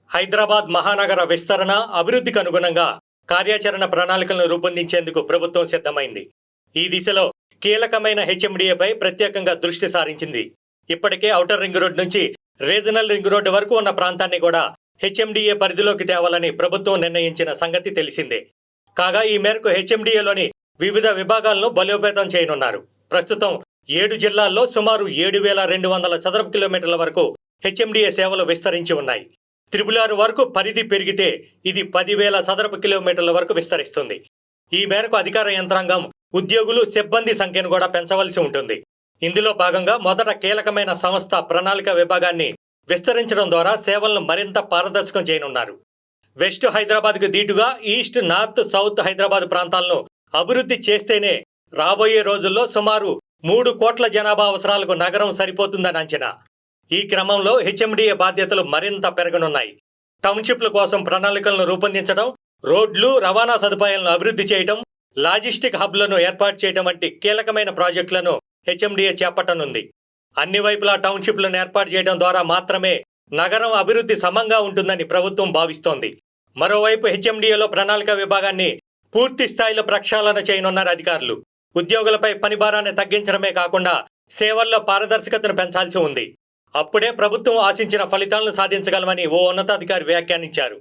హైదరాబాద్ మహానగర విస్తరణ, అభివృద్ధికి అనుగుణంగా కార్యాచరణ ప్రణాళికలను రూపొందించేందుకు ప్రభుత్వం సిద్ధమైంది. ఈ దిశలో కీలకమైన హెచ్ఎండిఏపై ప్రత్యేకంగా దృష్టి సారించింది. ఇప్పటికే ఔటర్ రింగ్ రోడ్ నుంచి రీజనల్ రింగ్ రోడ్డు వరకు ఉన్న ప్రాంతాన్ని కూడా హెచ్ఎండిఏ పరిధిలోకి తేవాలని ప్రభుత్వం నిర్ణయించిన సంగతి తెలిసిందే. కాగా ఈ మేరకు హెచ్ఎండిఏలోని వివిధ విభాగాలను బలోపేతం చేయనున్నారు. ప్రస్తుతం 7 జిల్లాల్లో సుమారు 7,200 చదరపు కిలోమీటర్ల వరకు హెచ్ఎండిఏ సేవలు విస్తరించి ఉన్నాయి. 666 వరకు పరిధి పెరిగితే ఇది 10,000 చదరపు కిలోమీటర్ల వరకు విస్తరిస్తుంది. ఈ మేరకు అధికార యంత్రాంగం, ఉద్యోగులు, సిబ్బంది సంఖ్యను కూడా పెంచవలసి ఉంటుంది. ఇందులో భాగంగా మొదట కీలకమైన సంస్థ ప్రణాళిక విభాగాన్ని విస్తరించడం ద్వారా సేవలను మరింత పారదర్శకం చేయనున్నారు. వెస్ట్ హైదరాబాద్కు దీటుగా ఈస్ట్, నార్త్, సౌత్ హైదరాబాద్ ప్రాంతాలను అభివృద్ధి చేస్తేనే రాబోయే రోజుల్లో సుమారు 3 కోట్ల జనాభా అవసరాలకు నగరం సరిపోతుందని అంచనా. ఈ క్రమంలో హెచ్ఎండిఏ బాధ్యతలు మరింత పెరగనున్నాయి. టౌన్షిప్ల కోసం ప్రణాళికలను రూపొందించడం, రోడ్లు, రవాణా సదుపాయాలను అభివృద్ధి చేయడం, లాజిస్టిక్ హబ్లను ఏర్పాటు చేయడం వంటి కీలకమైన ప్రాజెక్టులను హెచ్ఎండిఏ చేపట్టనుంది. అన్ని వైపులా టౌన్షిప్లను ఏర్పాటు చేయడం ద్వారా మాత్రమే నగరం అభివృద్ధి సమంగా ఉంటుందని ప్రభుత్వం భావిస్తోంది. మరోవైపు హెచ్ఎండిఏలో ప్రణాళిక విభాగాన్ని పూర్తి స్థాయిలో ప్రక్షాళన చేయనున్నారు అధికారులు. ఉద్యోగులపై పనిభారాన్ని తగ్గించడమే కాకుండా సేవల్లో పారదర్శకతను పెంచాల్సి ఉంది. అప్పుడే ప్రభుత్వం ఆశించిన ఫలితాలను సాధించగలమని ఓ ఉన్నతాధికారి వ్యాఖ్యానించారు.